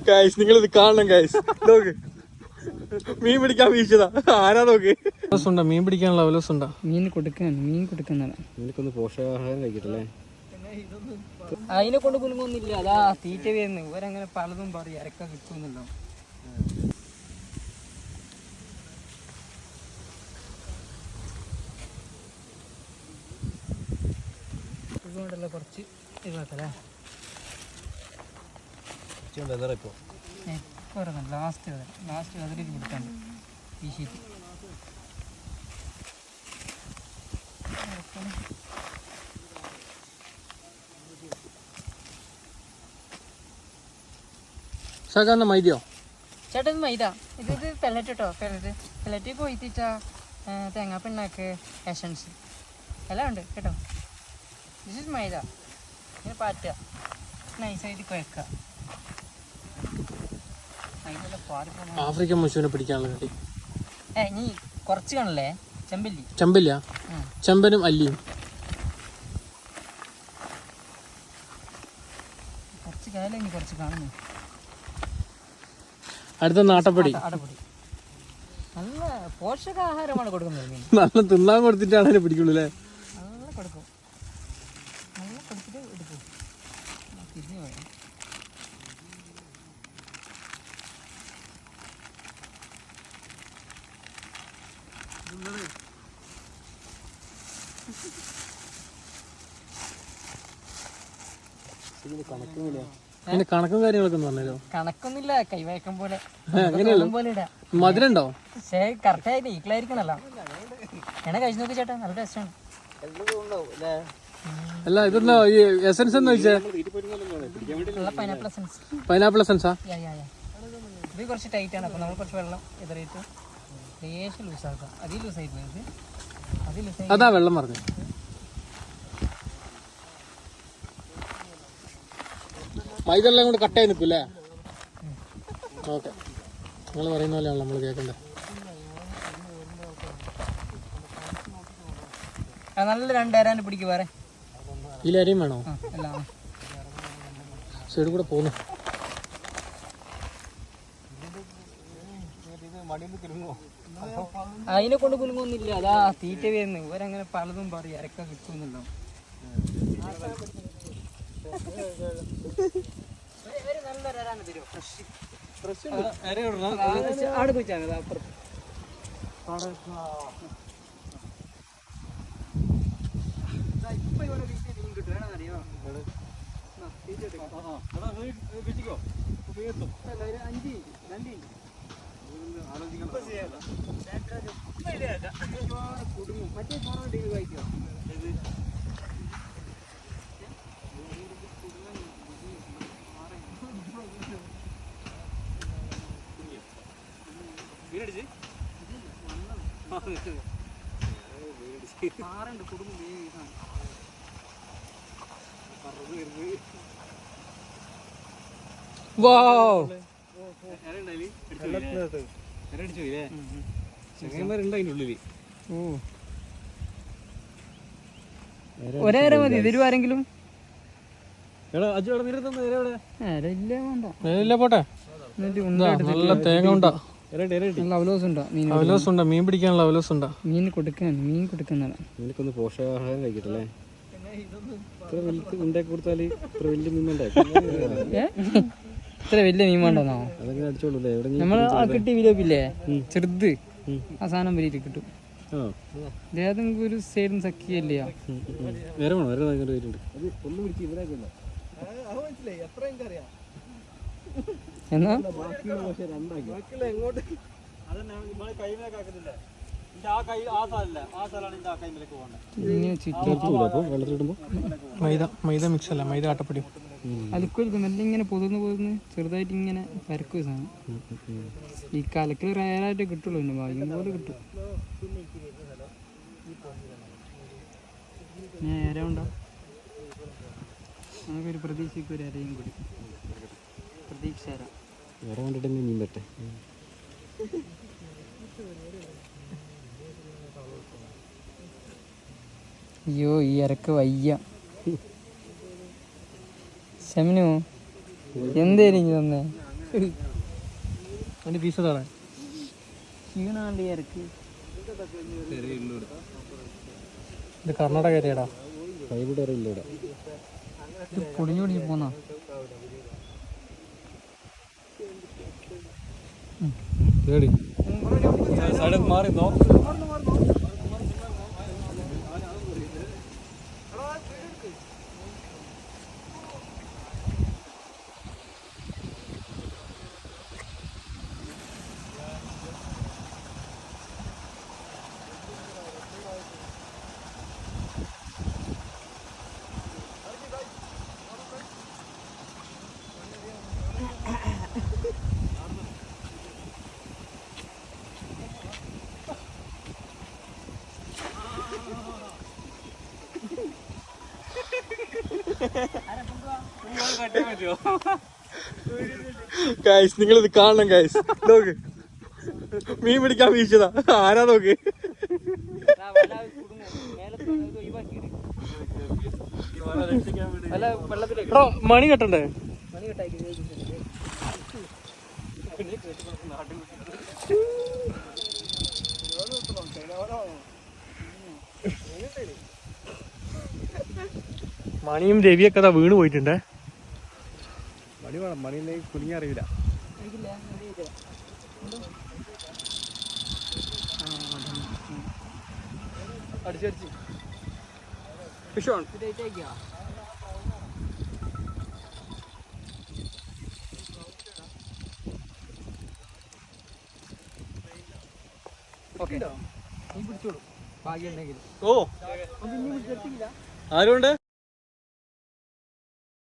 Guys നിങ്ങളിത് കാണണം guys. നോക്ക്, മീൻ പിടിക്കാൻ വീശതാ. ആരാ നോക്ക്. മീൻ പിടിക്കാനുള്ള അവലോസുണ്ടാ. മീൻ കൊടുക്കുന്നതാണ്. നിനക്കൊന്ന് പോഷകാഹാരം കഴിക്കട്ടല്ലേ. അതിനെ കൊണ്ട് കുലുങ്ങൊന്നുമില്ല. അതാ തീറ്റ വരുന്നു. ഇവരങ്ങനെ പലതും പറയും ഇറക്ക കിട്ടുന്നുണ്ടോ. ഇതുകൊണ്ടല്ല കുറച്ച് ഇതാക്കല്ലേ. ലാസ്റ്റ് അതിലേക്ക് കൊടുക്കാൻ വീശിയിട്ട് സാധാരണ മൈദയോ? ചേട്ടാ ഇത് മൈദ. ഇത് പെല്ലറ്റ് കേട്ടോ. പെല്ലറ്റ് കൊയ്ത്തിച്ച തേങ്ങാപ്പിണ്ണാക്ക് എസൻസ് എല്ലാം ഉണ്ട് കേട്ടോ. ദിസ് ഇസ് മൈദ. ഇങ്ങനെ പാറ്റുക, നൈസായിട്ട് കുഴക്കുക. ആഫ്രിക്കൻ പശുവിനെ പിടിക്കാനുള്ള കടി. ഇനി കുറച്ച് കാണല്ലേ ചെമ്പല്ല, ചെമ്പനും അല്ലിയും. കുറച്ച് കാലം ഇനി കുറച്ച് കാണുന്നു. അടുത്ത നാട്ടപ്പൊടി. നല്ല പോഷകാഹാരമാണ് കൊടുക്കുന്നത്. നല്ല തിന്നാൻ കൊടുത്തിട്ടാണ് അതിനെ പിടിക്കുള്ളൂ അല്ലേ. നല്ല കൊടുക്കും. നല്ല കൊടുത്തിട്ട് എടുക്കും. തിരിഞ്ഞു പോയാൽ കണക്കും കാര്യങ്ങളൊക്കെ പറഞ്ഞല്ലോ. കണക്കൊന്നുമില്ല, കൈവഴക്കം പോലെ മധുരണ്ടോ? പക്ഷേ കറക്റ്റായിട്ട് ഈക്കളായിരിക്കണല്ലോ. എന്നെ കഴിച്ചു നോക്കി ചേട്ടാ, നല്ല ടേസ്റ്റാണ്. അല്ല ഇതെന്താ ഈ എസൻസ് എന്ന് വെച്ചേ? പൈനാപ്പിൾ എസൻസാ? ഇത് കുറച്ച് ടൈറ്റ് ആണ്. അപ്പൊ നമ്മൾ കുറച്ച് വെള്ളം എതിറിയിട്ട് ലേശം ലൂസാക്കാം. അതിൽ ലൂസായിട്ട് അതാ വെള്ളം പറഞ്ഞു. മൈദെല്ലാം കൂടെ കട്ടായി നിൽക്കൂല്ലേ? ഓക്കെ, നിങ്ങൾ പറയുന്ന പോലെയാണല്ലോ നമ്മൾ കേൾക്കണ്ടേ. നല്ല രണ്ടേരാന് പിടിക്കും. വേറെ ഇതിലരിയും വേണോ? സൈഡ് കൂടെ പോകുന്നു. അതിനെ കൊണ്ട് കുലുങ്ങൊന്നുമില്ല. അതാ തീറ്റ വരുന്നു. ഇവരങ്ങനെ പലതും പറയും ഇറക്ക കിട്ടുന്നുണ്ടോ. നല്ലൊരാണ് തരുമോ? അവിടെ പോയിച്ചാൽ മതി. അപ്പുറത്ത് ഇപ്പൊ ഇവിടെ മീൻ കിട്ടും. വേണമെന്നറിയോ? 5 കുടുങ്ങും. മറ്റേ ഫോണോ ടി വി വായിക്കോ? ആറുണ്ട് കുടുംബം. ഒരേര മതി. തരുവ ആരെങ്കിലും? പോട്ടെ. നല്ല തേങ്ങ ഉണ്ടാ. അവലോസുണ്ടാ. മീൻ പിടിക്കാനുള്ള അവലോസുണ്ടാ. മീൻ കൊടുക്കുന്നതാണ്. നിനക്കൊന്ന് പോഷകാഹാരം കഴിക്കട്ടല്ലേ. കൊടുത്താല് ഇത്ര വലിയ മീൻ ഇത്ര വലിയ മീൻ വേണ്ടെന്നോ? അതൊക്കെ അടിച്ചോളൂല്ലേ. നമ്മൾ കിട്ടിയ വിലോപ്പില്ലേ ചെറുത്, ആ സാധനം വരെ കിട്ടും. ഏതെങ്കിലും ഒരു സൈഡിൽ സഖിയല്ലേ. വേറെ വേണോ? വേറെ വരുന്നുണ്ട്. എന്നാ മൈദ മിക്സ് അല്ല, മൈദ ആട്ടപ്പൊടി. അലക്കുവരുത്. മെല്ലെ ഇങ്ങനെ പൊതുന്ന് ചെറുതായിട്ട് ഇങ്ങനെ പരക്കുക സാധനം. ഈ കലക്കിൽ റയറായിട്ട് കിട്ടുള്ളൂ. പിന്നെ ഭാഗ്യം പോലെ കിട്ടും. നേരെ ഉണ്ടോ? നമുക്കൊരു പ്രതീക്ഷയ്ക്ക് ഒരു അരയും കൂടി പ്രതീക്ഷ. വേറെ കണ്ടിട്ട് മീൻ പറ്റേ. അയ്യോ, ഈ ഇരക്ക് വയ്യ. ഷെമിനു എന്തായിരിക്കും തന്നെ അതിന്റെ പീസ് അതാണ്. ക്ഷീണാണ്ട് ഇറക്ക്. ഇത് കർണാടക ഏരിയടാ. ഇത് പൊടിഞ്ഞു പൊടിഞ്ഞു പോന്നാ. മാറി ഗൈസ് നിങ്ങളിത് കാണണം ഗൈസ്. നോക്ക്, മീൻ പിടിക്കാൻ വീശതാ. ആരാ നോക്ക്. മണി കെട്ടണ്ടേ? മണിയും രവിയൊക്കെ അതാ വീണ് പോയിട്ടുണ്ടേ. മണി വേണം, മണീനെ കുലുങ്ങി അറിയില്ല. അടിച്ചടിച്ച് ഫിഷ് ഓൺ. ഓ ആരുണ്ട്?